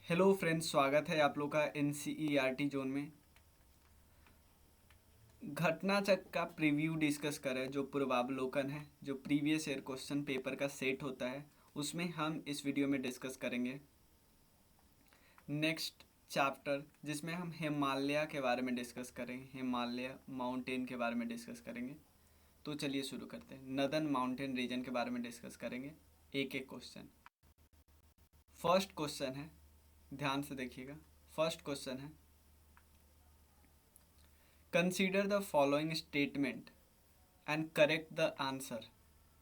Hello friends, स्वागत है आप लोग का एनसीईआरटी जोन में। घटना चक्र का प्रीव्यू डिस्कस करें, जो पूर्वावलोकन है, जो प्रीवियस ईयर क्वेश्चन पेपर का सेट होता है, उसमें हम इस वीडियो में डिस्कस करेंगे। नेक्स्ट चैप्टर जिसमें हम हिमालय के बारे में डिस्कस करेंगे, हिमालय माउंटेन के बारे में डिस्कस करेंगे। तो चलिए शुरू करते हैं। नदन माउंटेन रीजन के बारे में डिस्कस करेंगे, एक एक क्वेश्चन। फर्स्ट क्वेश्चन है, ध्यान से देखिएगा। फर्स्ट क्वेश्चन है, consider the following statement and correct the answer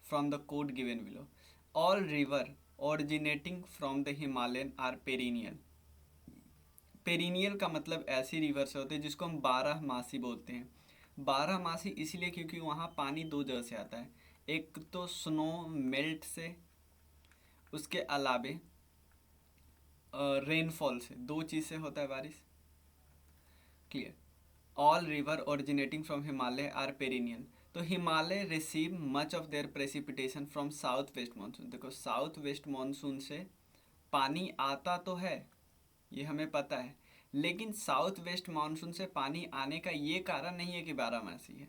from the code given below. All river originating from the Himalayan are perennial. Perennial का मतलब ऐसी रिवर से होते हैं जिसको हम 12 मासी बोलते हैं। 12 मासी इसलिए क्योंकि वहाँ पानी दो जगह से आता है, एक तो स्नो मेल्ट से, उसके अलावे रेनफॉल से। दो चीज़ से होता है बारिश। Clear. All river originating from Himalaya are perennial. तो Himalaya receive much of their precipitation from south west monsoon. देखो, साउथ वेस्ट मानसून से पानी आता तो है, ये हमें पता है, लेकिन साउथ वेस्ट मानसून से पानी आने का ये कारण नहीं है कि बारहमासी है।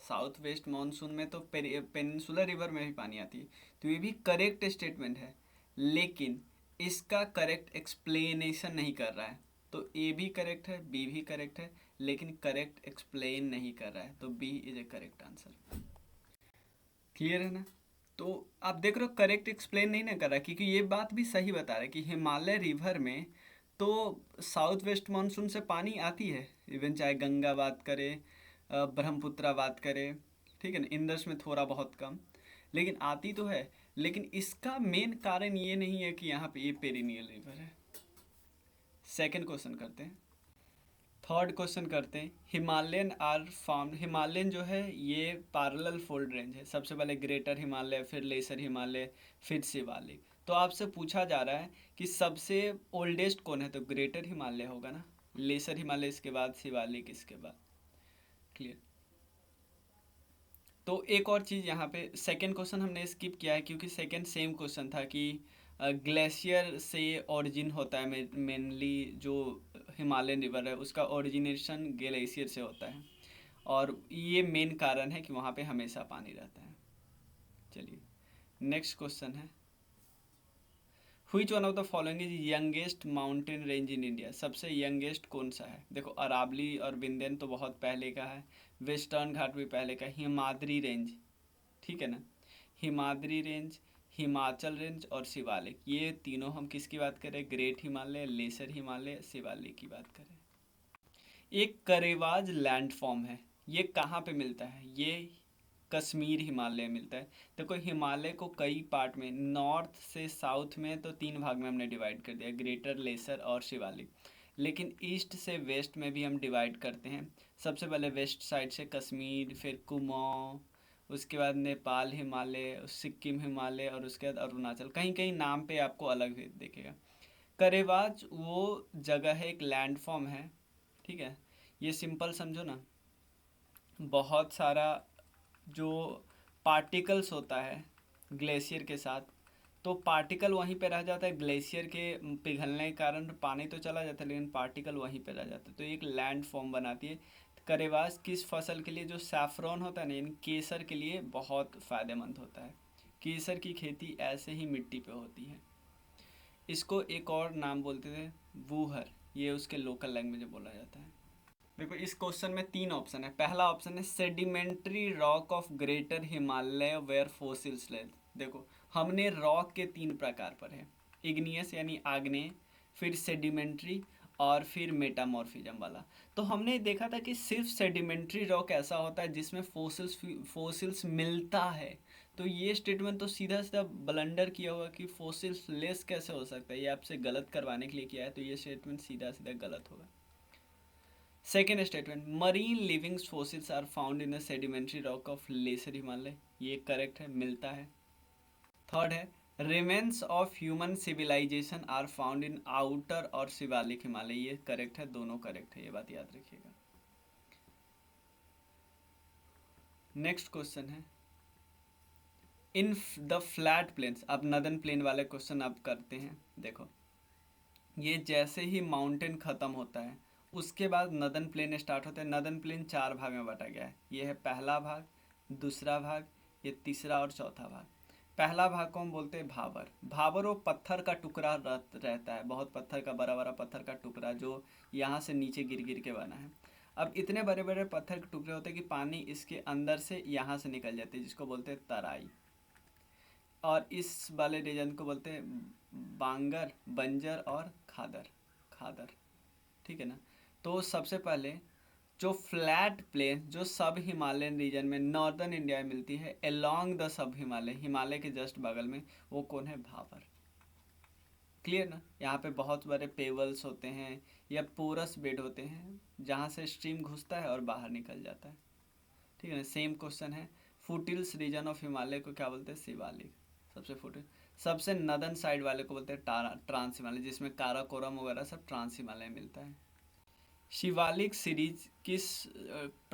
साउथ वेस्ट मानसून में तो पेनिनसुलर रिवर में भी पानी आती है। तो ये भी करेक्ट स्टेटमेंट है, लेकिन इसका करेक्ट एक्सप्लेनेशन नहीं कर रहा है। तो ए भी करेक्ट है, बी भी करेक्ट है, लेकिन करेक्ट एक्सप्लेन नहीं कर रहा है। तो B is A correct answer. Clear है ना? तो आप देख रहे हो, करेक्ट एक्सप्लेन नहीं ना कर रहा, क्योंकि ये बात भी सही बता रहा है कि हिमालय रिवर में तो साउथ वेस्ट मानसून से पानी आती है। इवन चाहे गंगा बात करे, ब्रह्मपुत्रा बात करे, ठीक है ना, इंदस में थोड़ा बहुत कम, लेकिन आती तो है। लेकिन इसका मेन कारण ये नहीं है कि यहाँ पे ये पेरिनियल रिवर है। सेकंड क्वेश्चन करते हैं। थर्ड क्वेश्चन करते हैं। हिमालयन आर फाउंड, हिमालयन जो है ये पैरेलल फोल्ड रेंज है। सबसे पहले ग्रेटर हिमालय, फिर लेसर हिमालय, फिर शिवालिक। तो आपसे पूछा जा रहा है कि सबसे ओल्डेस्ट कौन है, तो ग्रेटर हिमालय होगा ना, लेसर हिमालय इसके बाद, शिवालिक इसके बाद। क्लियर। तो एक और चीज़ यहाँ पे, सेकंड क्वेश्चन हमने स्किप किया है क्योंकि सेकंड सेम क्वेश्चन था कि ग्लेशियर से ओरिजिन होता है। मेनली जो हिमालयन रिवर है उसका ओरिजिनेशन ग्लेशियर से होता है, और ये मेन कारण है कि वहाँ पे हमेशा पानी रहता है। चलिए नेक्स्ट क्वेश्चन है, which one of the following is youngest mountain range in India. सबसे यंगेस्ट कौन सा है? देखो, अरावली और विंध्यन तो बहुत पहले का है, वेस्टर्न घाट भी पहले का, हिमाद्री रेंज, ठीक है ना, हिमाद्री रेंज, हिमाचल रेंज और शिवालिक, ये तीनों हम किसकी बात करें? ग्रेट हिमालय, लेसर हिमालय, शिवालिक की बात करें। एक करेवाज लैंडफॉर्म है, ये कहाँ पे मिलता है? ये कश्मीर हिमालय मिलता है। देखो, हिमालय को कई पार्ट में, नॉर्थ से साउथ में तो तीन भाग में हमने डिवाइड कर दिया, ग्रेटर, लेसर और शिवालिक। लेकिन ईस्ट से वेस्ट में भी हम डिवाइड करते हैं। सबसे पहले वेस्ट साइड से कश्मीर, फिर कुमाऊँ, उसके बाद नेपाल हिमालय, सिक्किम हिमालय, और उसके बाद अरुणाचल। कहीं कहीं नाम पे आपको अलग भी दिखेगा। करेवाज वो जगह है, एक लैंडफॉर्म है, ठीक है। ये सिंपल समझो ना, बहुत सारा जो पार्टिकल्स होता है ग्लेशियर के साथ, तो पार्टिकल वहीं पे रह जाता है। ग्लेशियर के पिघलने के कारण पानी तो चला जाता है, लेकिन पार्टिकल वहीं पे रह जाता है, तो एक लैंड फॉर्म बनाती है। करेवास किस फसल के लिए? जो सैफरॉन होता है ना, यानी केसर के लिए बहुत फ़ायदेमंद होता है। केसर की खेती ऐसे ही मिट्टी पे होती है। इसको एक और नाम बोलते थे, वूहर, ये उसके लोकल लैंग्वेज में बोला जाता है। देखो, इस क्वेश्चन में तीन ऑप्शन है। पहला ऑप्शन है sedimentary rock of greater Himalaya where fossils laid. देखो, हमने रॉक के तीन प्रकार पर है, इग्नियस यानी आग्नेय, फिर सेडिमेंट्री, और फिर मेटामॉर्फिज्म वाला। तो हमने देखा था कि सिर्फ सेडिमेंट्री रॉक ऐसा होता है जिसमें फोसिल्स मिलता है। तो ये स्टेटमेंट तो सीधा सीधा ब्लंडर किया हुआ कि फोसिल्स लेस कैसे हो सकता है, ये आपसे गलत करवाने के लिए किया है, तो ये स्टेटमेंट सीधा सीधा गलत होगा। Second statement, marine living fossils are found in sedimentary rock of lesser Himalaya, ये करेक्ट है, मिलता है। थर्ड है, remains of human civilization are found in outer और शिवालिक हिमालय, ये करेक्ट है, दोनों करेक्ट है, ये बात याद रखिएगा। नेक्स्ट क्वेश्चन है, इन द फ्लैट प्लेन्स। अब नदन प्लेन वाले क्वेश्चन अब करते हैं। देखो, ये जैसे ही माउंटेन ख़त्म होता है उसके बाद नदन प्लेन स्टार्ट होता है। नदन प्लेन 4 भाग में बांटा गया है। ये है पहला भाग, दूसरा भाग, ये तीसरा और चौथा भाग। पहला भाग को हम बोलते हैं भाबर। भाबर वो पत्थर का टुकड़ा रहता है, बहुत पत्थर का, बड़ा बड़ा पत्थर का टुकड़ा जो यहाँ से नीचे गिर गिर के बना है। अब इतने बड़े बड़े पत्थर के टुकड़े होते हैं कि पानी इसके अंदर से यहाँ से निकल जाते हैं, जिसको बोलते हैं तराई। और इस वाले रीजन को बोलते हैं बांगर, बंजर और खादर। खादर, ठीक है ना। तो सबसे पहले जो फ्लैट प्लेन जो सब हिमालयन रीजन में नॉर्दर्न इंडिया में मिलती है along the sub Himalaya, Himalaya के जस्ट बगल में, वो कौन है? भाबर। क्लियर ना। यहाँ पे बहुत बड़े पेवल्स होते हैं या पोरस बेड होते हैं जहाँ से स्ट्रीम घुसता है और बाहर निकल जाता है, ठीक है ना। सेम क्वेश्चन है। फुटिल्स रीजन ऑफ हिमालय को क्या बोलते हैं? शिवालिक। सबसे फुटिल, सबसे नदन साइड वाले को बोलते हैं ट्रांस हिमालय, जिसमें काराकोरम वगैरह सब ट्रांस हिमालय मिलता है। शिवालिक सीरीज किस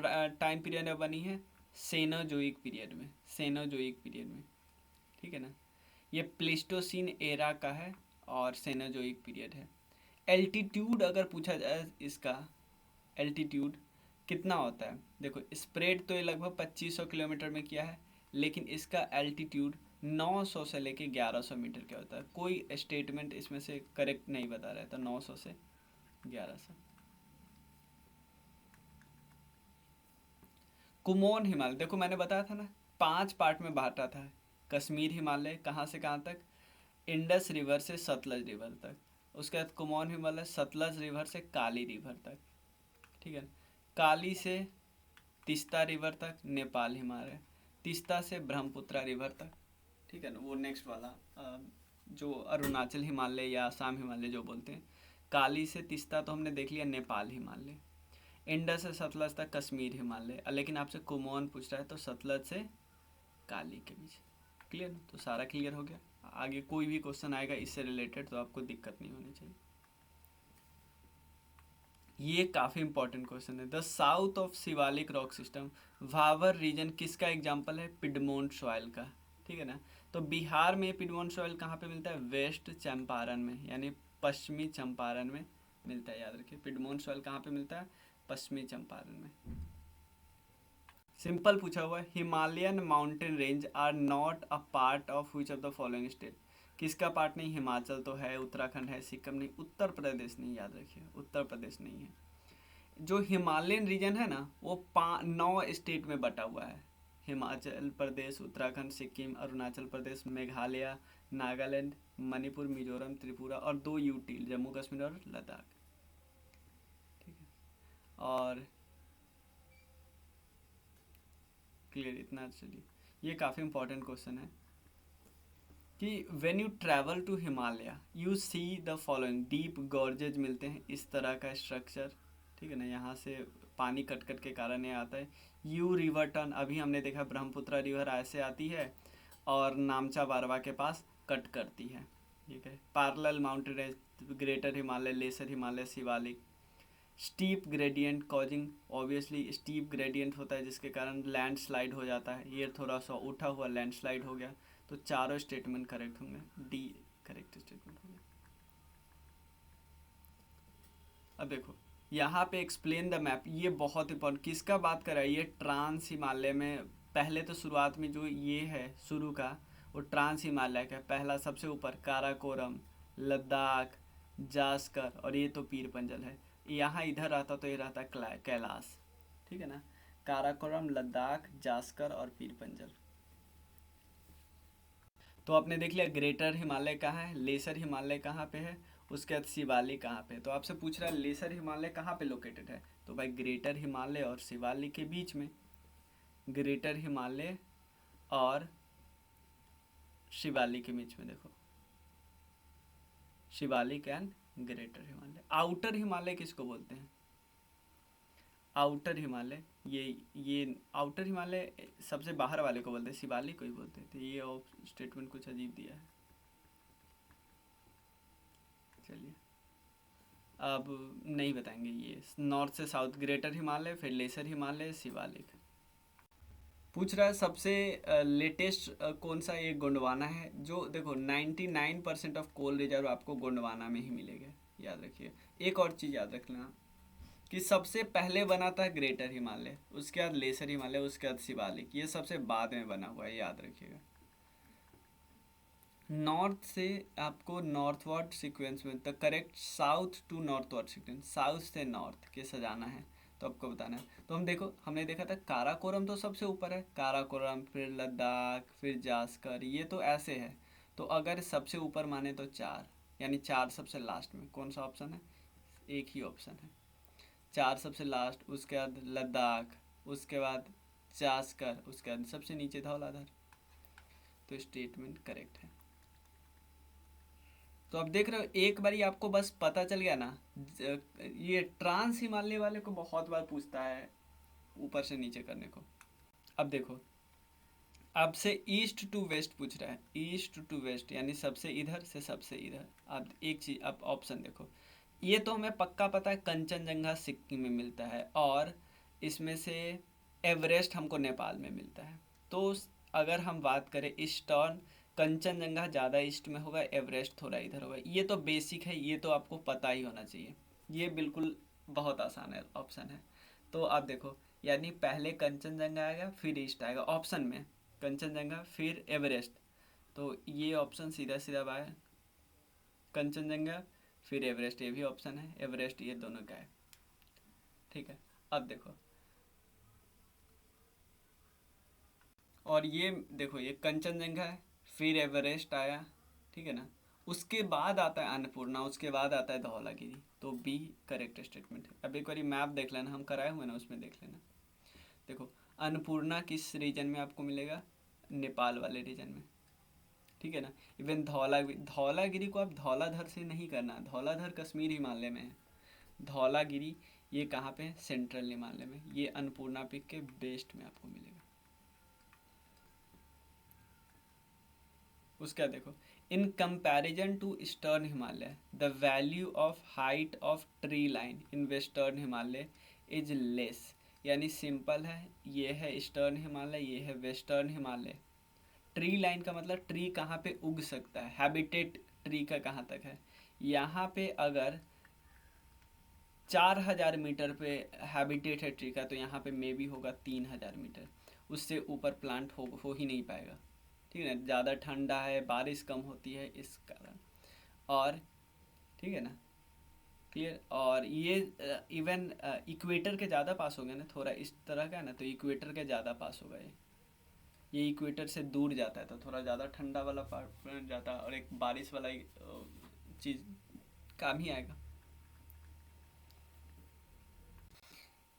टाइम पीरियड में बनी है? सेनोजोइक पीरियड में, सेनोजोइक पीरियड में, ठीक है ना। ये प्लेस्टोसीन एरा का है और सेनोजोइक पीरियड है। एल्टीट्यूड अगर पूछा जाए इसका, एल्टीट्यूड कितना होता है? देखो स्प्रेड तो ये लगभग 2500 किलोमीटर में किया है, लेकिन इसका एल्टीट्यूड 900 से लेके 1100 मीटर का होता है। कोई स्टेटमेंट इसमें से करेक्ट नहीं बता रहा है, तो 900 से 1100। कुमोन हिमालय, देखो मैंने बताया था ना 5 पार्ट में बांटा था। कश्मीर हिमालय कहाँ से कहाँ तक? इंडस रिवर से सतलज रिवर तक। उसके बाद कुमोन हिमालय सतलज रिवर से काली रिवर तक, ठीक है ना। काली से तीस्ता रिवर तक नेपाल हिमालय, तीस्ता से ब्रह्मपुत्रा रिवर तक, ठीक है ना। वो नेक्स्ट वाला जो अरुणाचल हिमालय या असम हिमालय जो बोलते हैं। काली से तीस्ता तो हमने देख लिया, नेपाल हिमालय। इंडस से सतलज तक कश्मीर हिमालय, लेकिन आपसे कुमोन पूछ रहा है तो सतलज से काली के बीच। क्लियर, तो सारा क्लियर हो गया। आगे कोई भी क्वेश्चन आएगा इससे रिलेटेड तो आपको दिक्कत नहीं होनी चाहिए। ये काफ़ी इंपॉर्टेंट क्वेश्चन है। The south of Shivalik rock system, भावर रीजन किसका एग्जाम्पल है? पिडमोन्ट सॉइल का, ठीक है ना। तो बिहार में पिडमोन्ट सॉइल कहाँ पे मिलता है? वेस्ट चंपारण में, यानी पश्चिमी चंपारण में मिलता है। याद रखिए पिडमोन्ट सॉइल कहाँ पे मिलता है? पश्चिमी चंपारण में। सिंपल पूछा हुआ है। Himalayan mountain range are not a part of which of the following state, किसका पार्ट नहीं? हिमाचल तो है, उत्तराखंड है, सिक्किम नहीं, उत्तर प्रदेश नहीं। याद रखिए उत्तर प्रदेश नहीं है। जो हिमालयन रीजन है ना वो 9 स्टेट में बटा हुआ है। हिमाचल प्रदेश, उत्तराखंड, सिक्किम, अरुणाचल प्रदेश, मेघालय, नागालैंड, मणिपुर, मिजोरम, त्रिपुरा और 2 यूटी, जम्मू कश्मीर और लद्दाख, ठीक है। और क्लियर, इतना चलिए। ये काफ़ी इंपॉर्टेंट क्वेश्चन है कि when you travel to Himalaya you see the following, deep gorges मिलते हैं, इस तरह का स्ट्रक्चर, ठीक है ना। यहाँ से पानी कट कट के कारण ये आता है। यू रिवर टर्न, अभी हमने देखा ब्रह्मपुत्र रिवर ऐसे आती है और नामचा बारवा के पास कट करती है, ठीक है। Parallel mountain range, greater Himalaya, lesser Himalaya, Shivalik. Steep gradient causing, obviously steep gradient होता है जिसके कारण लैंडस्लाइड हो जाता है। ये थोड़ा सा उठा हुआ लैंडस्लाइड हो गया, तो चारों स्टेटमेंट करेक्ट होंगे। डी करेक्ट स्टेटमेंट होंगे। अब देखो यहाँ पे एक्सप्लेन द मैप, ये बहुत इंपॉर्टेंट, किसका बात कर रहा है? ये ट्रांस हिमालय में पहले तो शुरुआत में जो ये है शुरू का वो ट्रांस हिमालय का पहला सबसे ऊपर काराकोरम, लद्दाख, जास्कर और ये तो पीर पंजल है। यहाँ इधर रहता तो ये रहता कैलाश, ठीक है ना। काराकोरम, लद्दाख, जास्कर और पीर पंजल। तो आपने देख लिया ग्रेटर हिमालय कहाँ है, लेसर हिमालय कहाँ पे है, उसके बाद शिवालिक कहाँ पे। तो आपसे पूछ रहा है लेसर हिमालय कहाँ पे लोकेटेड है, तो भाई ग्रेटर हिमालय और शिवालिक के बीच में। ग्रेटर हिमालय और शिवालिक के बीच में, देखो Shivalik and greater Himalaya. Outer Himalaya किसको बोलते हैं? आउटर हिमालय, ये आउटर हिमालय सबसे बाहर वाले को बोलते हैं, शिवालिक को ही बोलते हैं। तो ये स्टेटमेंट कुछ अजीब दिया है। चलिए अब नहीं बताएंगे। ये नॉर्थ से साउथ, ग्रेटर हिमालय, फिर लेसर हिमालय, शिवालिक। पूछ रहा है सबसे लेटेस्ट कौन सा ये गोंडवाना है। जो देखो 99% ऑफ कोल रिजर्व आपको गोंडवाना में ही मिलेगा। याद रखिए। एक और चीज़ याद रख लेना कि सबसे पहले बना था ग्रेटर हिमालय, उसके बाद लेसर हिमालय, उसके बाद शिवालिक, ये सबसे बाद में बना हुआ है, याद रखिएगा। नॉर्थ से आपको नॉर्थवर्ड सीक्वेंस में, the correct south to northward sequence, south से नॉर्थ के सजाना है तो आपको बताना है। तो हमने देखा था काराकोरम तो सबसे ऊपर है, काराकोरम, फिर लद्दाख, फिर जास्कर, ये तो ऐसे है। तो अगर सबसे ऊपर माने तो 4, यानी 4 सबसे लास्ट में, कौन सा ऑप्शन है? एक ही ऑप्शन है, 4 सबसे लास्ट, उसके बाद लद्दाख, उसके बाद जास्कर, उसके बाद सबसे नीचे धौलाधर। तो स्टेटमेंट करेक्ट है। तो अब देख रहे हो, एक बारी आपको बस पता चल गया ना। ये ट्रांस हिमालय वाले को बहुत बार पूछता है ऊपर से नीचे करने को। अब देखो, आपसे ईस्ट टू वेस्ट पूछ रहा है, ईस्ट टू वेस्ट यानी सबसे इधर से सबसे इधर। आप एक चीज, आप ऑप्शन देखो, ये तो हमें पक्का पता है कंचनजंगा सिक्किम में मिलता है, और इसमें से एवरेस्ट हमको नेपाल में मिलता है। तो अगर हम बात करें ईस्टर्न, कंचनजंगा ज़्यादा ईस्ट में होगा, एवरेस्ट थोड़ा इधर होगा, ये तो बेसिक है, ये तो आपको पता ही होना चाहिए। ये बिल्कुल बहुत आसान है, ऑप्शन है। तो आप देखो, यानी पहले कंचनजंगा आएगा फिर ईस्ट आएगा ऑप्शन में, कंचनजंगा फिर एवरेस्ट। तो ये ऑप्शन सीधा सीधा आया, कंचनजंगा फिर एवरेस्ट, ये भी ऑप्शन है, एवरेस्ट, ये दोनों का है। ठीक है, अब देखो, और ये देखो, ये कंचनजंगा है फिर एवरेस्ट आया, ठीक है ना। उसके बाद आता है अन्नपूर्णा, उसके बाद आता है धौलागिरी। तो बी करेक्ट स्टेटमेंट है। अब एक बार मैप देख लेना, हम कराए हुए ना, उसमें देख लेना। देखो, अन्नपूर्णा किस रीजन में आपको मिलेगा? नेपाल वाले रीजन में, ठीक है ना। इवन धौलागिरी को आप धौलाधर से नहीं करना, धौलाधर कश्मीर हिमालय में है। धौलागिरी ये कहाँ पे है? सेंट्रल हिमालय में। ये अन्नपूर्णा पिक के बेस्ट में आपको मिलेगा। उसका देखो, in comparison to eastern Himalaya the value of height of tree line in western Himalaya is less. यानी सिंपल है, ये है ईस्टर्न हिमालय, ये है वेस्टर्न हिमालय। ट्री लाइन का मतलब ट्री कहाँ पे उग सकता है, हैबिटेट ट्री का कहाँ तक है। यहाँ पे अगर 4000 मीटर पे हैबिटेट है ट्री का, तो यहाँ पे मे बी होगा 3000 मीटर, उससे ऊपर प्लांट हो ही नहीं पाएगा, ठीक है ना। ज़्यादा ठंडा है, बारिश कम होती है इस कारण, और ठीक है ना, क्लियर। और ये इवन इक्वेटर के ज़्यादा पास हो गया ना, थोड़ा इस तरह का है ना, तो इक्वेटर के ज़्यादा पास होगा ये इक्वेटर से दूर जाता है, तो थोड़ा ज़्यादा ठंडा वाला पार्ट जाता है, और एक बारिश वाला चीज़ काम ही आएगा।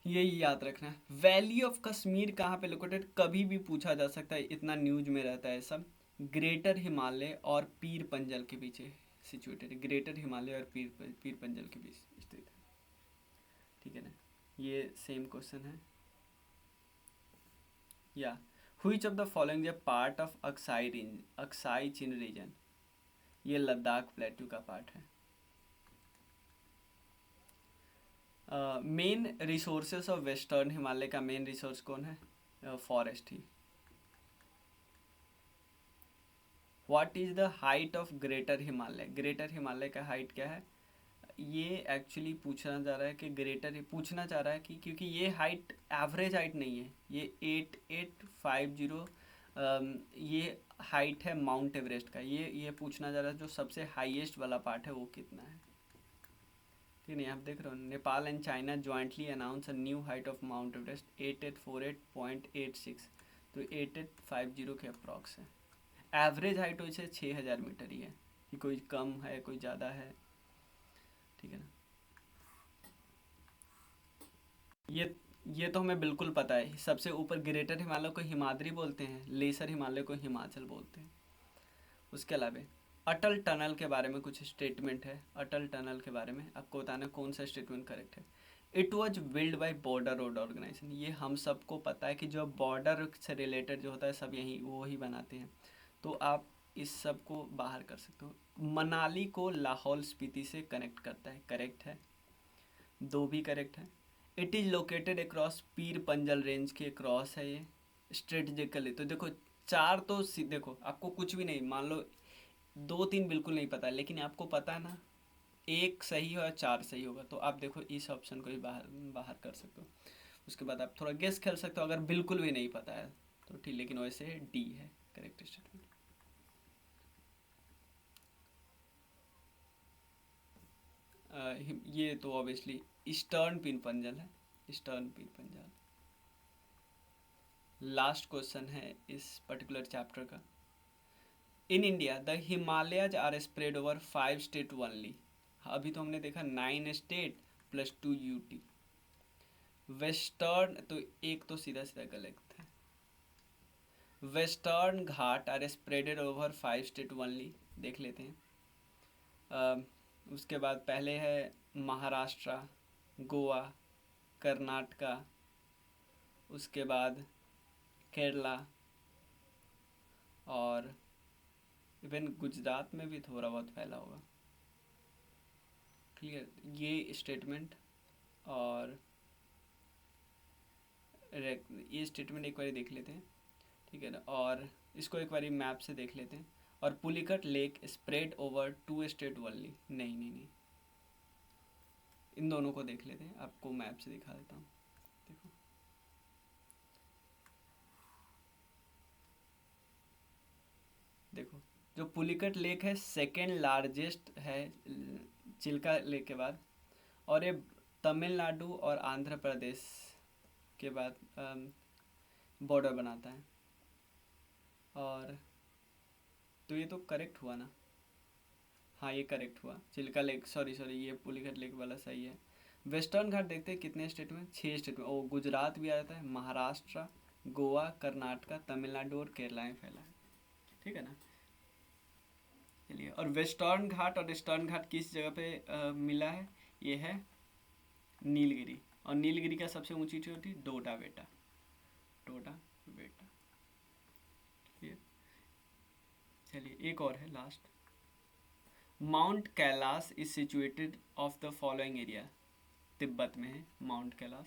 यही याद रखना है। वैली ऑफ कश्मीर कहाँ पे लोकेटेड, कभी भी पूछा जा सकता है, इतना न्यूज में रहता है सब। ग्रेटर हिमालय और पीर पंजल के पीछे सिचुएटेड है, ग्रेटर हिमालय और पीर पंजल के बीच स्थित है, ठीक है ना। ये सेम क्वेश्चन है। या which of the following the part of Aksai Chin region, ये लद्दाख प्लेट्यू का पार्ट है। Main resources of western Himalaya का मेन रिसोर्स कौन है? फॉरेस्ट ही। What is the height of greater Himalaya, greater Himalaya का हाइट क्या है? ये एक्चुअली पूछना चाह रहा है कि ग्रेटर पूछना चाह रहा है कि क्योंकि ये हाइट एवरेज हाइट नहीं है, ये 8850 ये हाइट है माउंट एवरेस्ट का। ये पूछना चाह रहा है जो सबसे हाईएस्ट वाला पार्ट है वो कितना है, ठीक है। आप देख रहे हो, Nepal and China jointly announce a new height of mount Everest 8848.86, तो 8850 के अप्रॉक्स है। एवरेज हाइट वैसे 6000 मीटर ही है, कि कोई कम है कोई ज़्यादा है, ठीक है ना। ये ये तो हमें बिल्कुल पता है, सबसे ऊपर ग्रेटर हिमालय को हिमाद्री बोलते हैं, लेसर हिमालय को हिमाचल बोलते हैं। उसके अलावा अटल टनल के बारे में कुछ स्टेटमेंट है, अटल टनल के बारे में आपको बताना कौन सा स्टेटमेंट करेक्ट है। It was build by border road organization, ये हम सबको पता है कि जो बॉर्डर से रिलेटेड जो होता है सब यही वो ही बनाते हैं, तो आप इस सब को बाहर कर सकते हो। मनाली को लाहौल स्पीति से कनेक्ट करता है, करेक्ट है, दो भी करेक्ट है। It is located across Pir Panjal range के अक्रॉस है ये स्ट्रेटजिकली। तो देखो, चार तो देखो आपको कुछ भी नहीं, मान लो 2-3 बिल्कुल नहीं पता, लेकिन आपको पता है ना एक सही हो या 4 सही होगा, तो आप देखो इस ऑप्शन को ही बाहर बाहर कर सकते हो। उसके बाद आप थोड़ा गेस खेल सकते हो अगर बिल्कुल भी नहीं पता है तो ठीक, लेकिन वैसे डी है करेक्ट स्टेटमेंट। ये तो ऑब्वियसली ईस्टर्न पिन पंजल है, eastern Pir Panjal. Last question है इस पर्टिकुलर चैप्टर का। In India the Himalayas are spread over 5 state only. अभी तो हमने देखा 9 स्टेट प्लस 2 यूटी। वेस्टर्न तो एक तो सीधा सीधा गलत है। Western Ghat are spreaded over 5 state only, देख लेते हैं। उसके बाद पहले है महाराष्ट्र, गोवा, कर्नाटका, उसके बाद केरला, और इवन गुजरात में भी थोड़ा बहुत फैला होगा। क्लियर ये स्टेटमेंट, और ये स्टेटमेंट एक बार देख लेते हैं, ठीक है ना। और इसको एक बार मैप से देख लेते हैं। और Pulicat lake spread over 2 state only, नहीं नहीं नहीं, इन दोनों को देख लेते हैं, आपको मैप से दिखा देता हूँ। देखो देखो जो पुलिकट लेक है सेकेंड लार्जेस्ट है चिल्का लेक के बाद, और ये तमिलनाडु और आंध्र प्रदेश के बाद बॉर्डर बनाता है। और तो ये तो करेक्ट हुआ ना, हाँ ये करेक्ट हुआ, चिल्का लेक, सॉरी सॉरी ये पुलिकट लेक वाला सही है। वेस्टर्न घाट देखते हैं कितने स्टेट में, 6 स्टेट में। ओ गुजरात भी आ जाता है, महाराष्ट्र, गोवा, कर्नाटका, तमिलनाडु और केरला में फैला है, ठीक है ना। चलिए, और वेस्टर्न घाट और ईस्टर्न घाट किस जगह पे मिला है, ये है नीलगिरी। और नीलगिरी का सबसे ऊंची चोटी डोडा बेटा, डोडा बेटा। ये चलिए एक और है last. Mount Kailash is situated of the following area, Tibet में है माउंट कैलाश।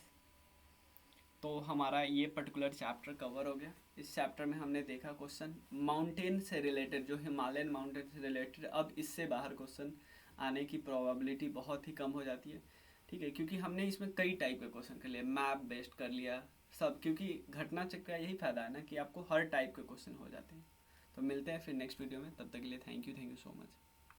तो हमारा ये पर्टिकुलर चैप्टर कवर हो गया। इस चैप्टर में हमने देखा क्वेश्चन माउंटेन से रिलेटेड, जो हिमालयन माउंटेन से रिलेटेड। अब इससे बाहर क्वेश्चन आने की प्रोबेबिलिटी बहुत ही कम हो जाती है, ठीक है, क्योंकि हमने इसमें कई टाइप के क्वेश्चन कर लिया, मैप बेस्ड कर लिया सब, क्योंकि घटना चक्र का यही फायदा है ना कि आपको हर टाइप के क्वेश्चन हो जाते हैं। तो मिलते हैं फिर नेक्स्ट वीडियो में, तब तक के लिए थैंक यू सो मच।